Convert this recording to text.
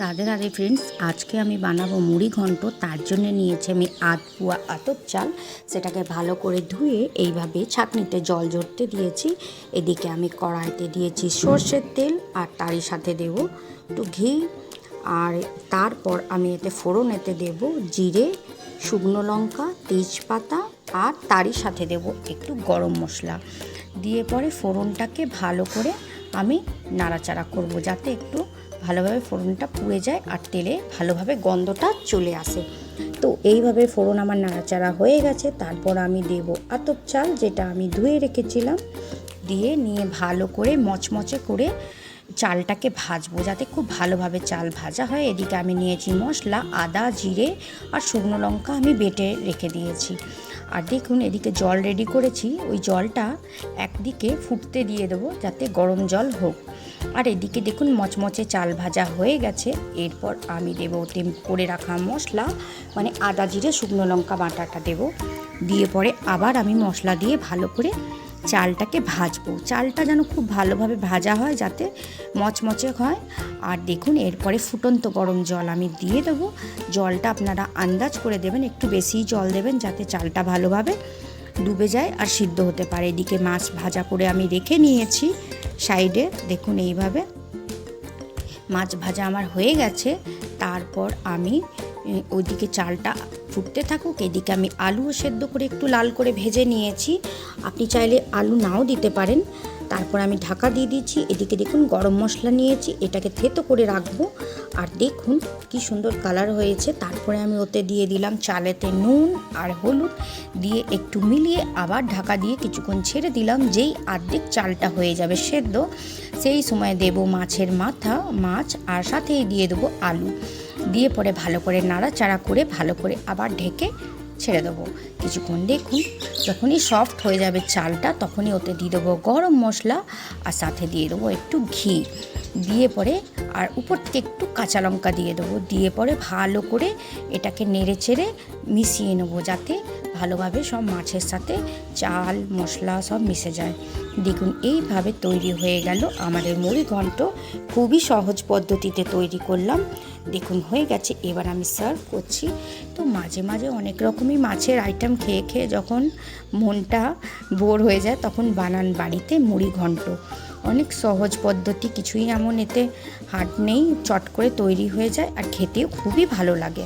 Radhe Radhe friends, আজকে আমি বানাবো মুড়ি ঘন্ট। তার জন্য নিয়েছি আমি আধ পোয়া আতপ চাল। সেটাকে ভালো করে ধুয়ে এইভাবে ছাঁকনিতে জল ঝরতে দিয়েছি। এদিকে আমি কড়াইতে দিয়েছি সর্ষের তেল, আর তারই সাথে দেব একটু ঘি। আর তারপর আমি এতে ফোড়নেতে দেব জিরে, শুকনো লঙ্কা, তেজপাতা, আর তারই সাথে দেব একটু গরম মশলা। দিয়ে পরে ফোড়নটাকে ভালো করে আমি নাড়াচাড়া করব, যাতে একটু ভালোভাবে ফোড়নটা পুড়ে যায় আর তেলে ভালোভাবে গন্ধটা চলে আসে। তো এইভাবে ফোড়ন আমার নাড়াচাড়া হয়ে গেছে। তারপর আমি দেব আতপ চাল, যেটা আমি ধুয়ে রেখেছিলাম, দিয়ে নিয়ে ভালো করে মচমচে করে চালটাকে ভাজবো, যাতে খুব ভালোভাবে চাল ভাজা হয়। এদিকে আমি নিয়েছি মশলা, আদা, জিরে আর শুকনো লঙ্কা আমি বেটে রেখে দিয়েছি। আর দেখুন এদিকে জল রেডি করেছি, ওই জলটা একদিকে ফুটতে দিয়ে দেবো, যাতে গরম জল হোক। আর এদিকে দেখুন মচমচে চাল ভাজা হয়ে গেছে। এরপর আমি দেব ওতে করে রাখা মশলা, মানে আদা, জিরে, শুকনো লঙ্কা বাটাটা দেব। দিয়ে পরে আবার আমি মশলা দিয়ে ভালো করে চালটাকে ভাজবো। চালটা যেন খুব ভালোভাবে ভাজা হয়, যাতে মচমচে হয়। আর দেখুন এরপরে ফুটন্ত গরম জল আমি দিয়ে দেবো। জলটা আপনারা আন্দাজ করে দেবেন, একটু বেশিই জল দেবেন, যাতে চালটা ভালোভাবে ডুবে যায় আর সিদ্ধ হতে পারে। এদিকে মাছ ভাজা করে আমি রেখে নিয়েছি সাইডে। দেখুন এইভাবে মাছ ভাজা আমার হয়ে গেছে। তারপর আমি ওইদিকে চালটা ফুটতে থাকুক, এদিকে আমি আলুও সেদ্ধ করে একটু লাল করে ভেজে নিয়েছি। আপনি চাইলে আলু নাও দিতে পারেন। তারপর আমি ঢাকা দিয়ে দিচ্ছি। এদিকে দেখুন গরম মশলা নিয়েছি, এটাকে থেতো করে রাখবো। আর দেখুন কি সুন্দর কালার হয়েছে। তারপরে আমি ওতে দিয়ে দিলাম চালেতে নুন আর হলুদ, দিয়ে একটু মিলিয়ে আবার ঢাকা দিয়ে কিছুক্ষণ ছেড়ে দিলাম। যেই অর্ধেক চালটা হয়ে যাবে সেদ্ধ, সেই সময় দেব মাছের মাথা, মাছ, আর সাথেই দিয়ে দেবো আলু। দিয়ে পরে ভালো করে নাড়াচাড়া করে ভালো করে আবার ঢেকে ছেড়ে দেবো কিছুক্ষণ। দেখুন যখনই সফট হয়ে যাবে চালটা, তখনই ওতে দিয়ে দেবো গরম মশলা, আর সাথে দিয়ে দেবো একটু ঘি। দিয়ে পরে আর উপর থেকে একটু কাঁচা লঙ্কা দিয়ে দেবো। দিয়ে পরে ভালো করে এটাকে নেড়ে চেড়ে মিশিয়ে নেবো, যাতে ভালোভাবে সব মাছের সাথে চাল মশলা সব মিশে যায়। দেখুন এইভাবে তৈরি হয়ে গেল আমাদের মুড়ি ঘন্ট। খুবই সহজ পদ্ধতিতে তৈরি করলাম। দেখুন হয়ে গেছে। এবার আমি সার্ভ করছি। তো মাঝে মাঝে অনেক রকমই মাছের আইটেম খেয়ে খেয়ে যখন মনটা বোর হয়ে যায়, তখন বানান বাড়িতে মুড়ি ঘন্ট। অনেক সহজ পদ্ধতি, কিছুই এমন এতে হার্ড নেই, চট করে তৈরি হয়ে যায় আর খেতেও খুবই ভালো লাগে।